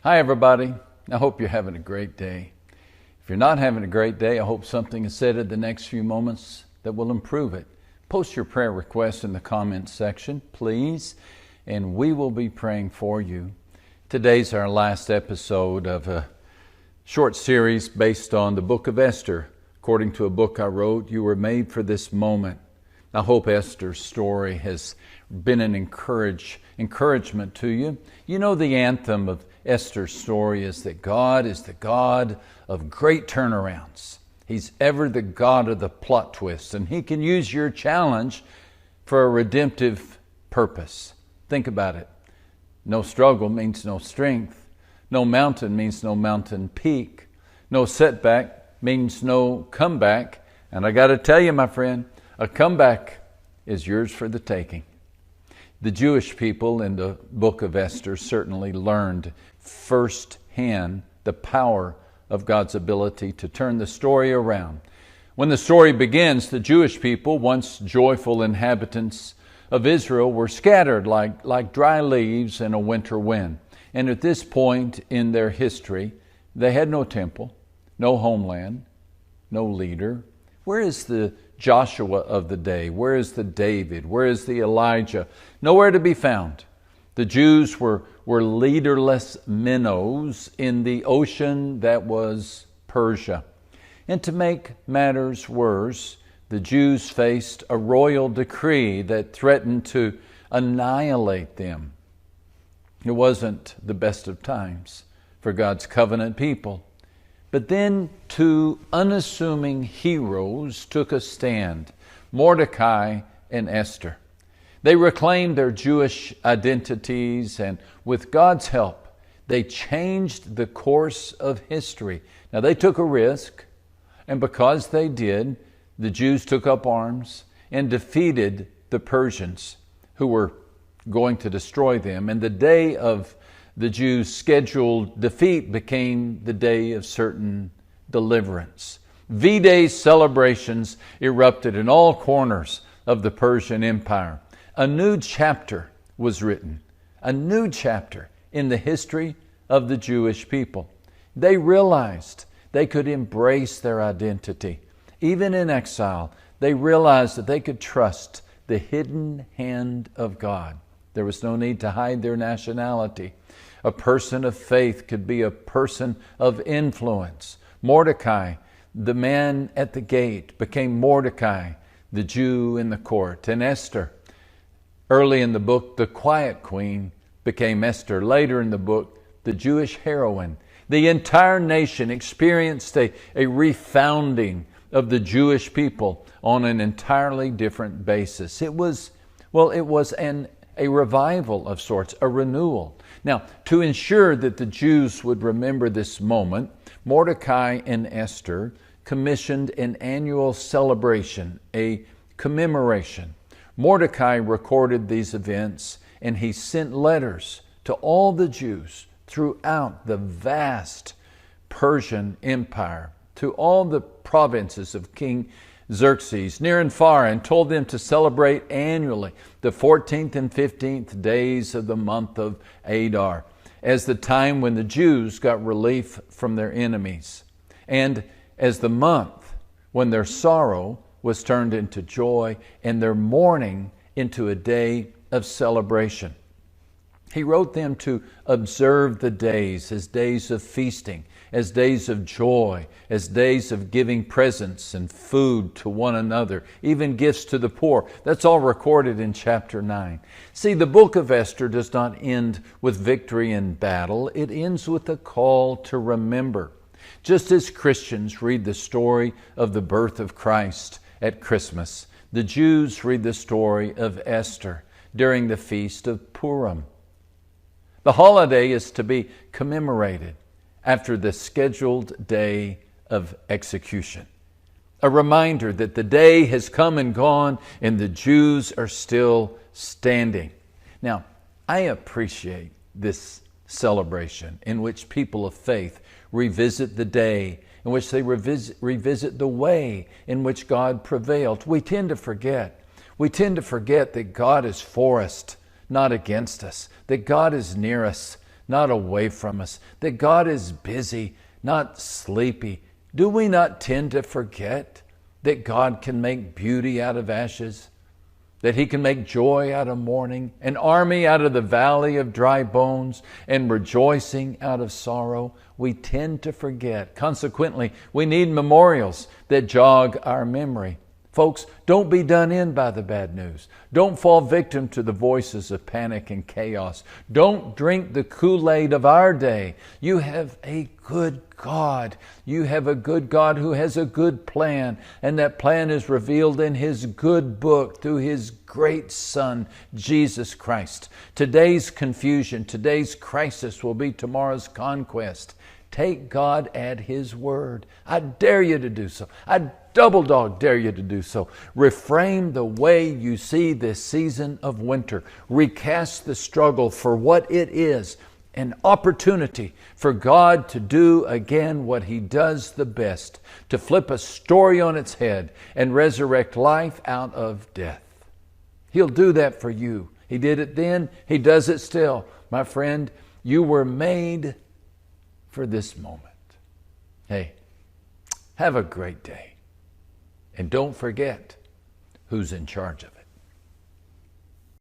Hi, everybody. I hope you're having a great day. If you're not having a great day, I hope something is said in the next few moments that will improve it. Post your prayer request in the comments section, please, and we will be praying for you. Today's our last episode of a short series based on the book of Esther. According to a book I wrote, You Were Made for This Moment. I hope Esther's story has been an encouragement to you. You know, the anthem of Esther's story is that God is the God of great turnarounds. He's ever the God of the plot twist, and He can use your challenge for a redemptive purpose. Think about it. No struggle means no strength. No mountain means no mountain peak. No setback means no comeback. And I got to tell you, my friend, a comeback is yours for the taking. The Jewish people in the book of Esther certainly learned firsthand the power of God's ability to turn the story around. When the story begins, the Jewish people, once joyful inhabitants of Israel, were scattered like dry leaves in a winter wind. And at this point in their history, they had no temple, no homeland, no leader. Where is the Joshua of the day? Where is the David? Where is the Elijah? Nowhere to be found. The Jews were leaderless minnows in the ocean that was Persia. And to make matters worse, the Jews faced a royal decree that threatened to annihilate them. It wasn't the best of times for God's covenant people. But then two unassuming heroes took a stand, Mordecai and Esther. They reclaimed their Jewish identities, and with God's help, they changed the course of history. Now, they took a risk, and because they did, the Jews took up arms and defeated the Persians who were going to destroy them. And the day of the Jews' scheduled defeat became the day of certain deliverance. V-Day celebrations erupted in all corners of the Persian Empire. A new chapter was written, a new chapter in the history of the Jewish people. They realized they could embrace their identity. Even in exile, they realized that they could trust the hidden hand of God. There was no need to hide their nationality. A person of faith could be a person of influence. Mordecai, the man at the gate, became Mordecai, the Jew in the court. And Esther, early in the book, the quiet queen, became Esther. Later in the book, the Jewish heroine. The entire nation experienced a refounding of the Jewish people on an entirely different basis. It was a revival of sorts, a renewal. Now, to ensure that the Jews would remember this moment, Mordecai and Esther commissioned an annual celebration, a commemoration. Mordecai recorded these events, and he sent letters to all the Jews throughout the vast Persian Empire, to all the provinces of King Xerxes, near and far, and told them to celebrate annually the 14th and 15th days of the month of Adar as the time when the Jews got relief from their enemies, and as the month when their sorrow was turned into joy and their mourning into a day of celebration. He wrote them to observe the days as days of feasting, as days of joy, as days of giving presents and food to one another, even gifts to the poor. That's all recorded in chapter 9. See, the book of Esther does not end with victory in battle. It ends with a call to remember. Just as Christians read the story of the birth of Christ at Christmas, the Jews read the story of Esther during the feast of Purim. The holiday is to be commemorated after the scheduled day of execution. A reminder that the day has come and gone and the Jews are still standing. Now, I appreciate this celebration in which people of faith revisit the day, in which they revisit the way in which God prevailed. We tend to forget that God is for us, not against us, that God is near us, not away from us, that God is busy, not sleepy? Do we not tend to forget that God can make beauty out of ashes, that He can make joy out of mourning, an army out of the valley of dry bones, and rejoicing out of sorrow? We tend to forget. Consequently, we need memorials that jog our memory. Folks, don't be done in by the bad news. Don't fall victim to the voices of panic and chaos. Don't drink the Kool-Aid of our day. You have a good God. You have a good God who has a good plan, and that plan is revealed in His good book through His great Son, Jesus Christ. Today's confusion, today's crisis will be tomorrow's conquest. Take God at His word. I dare you to do so. I double dog dare you to do so. Reframe the way you see this season of winter. Recast the struggle for what it is, an opportunity for God to do again what He does the best, to flip a story on its head and resurrect life out of death. He'll do that for you. He did it then. He does it still. My friend, you were made for this moment. Hey, have a great day. And don't forget who's in charge of it.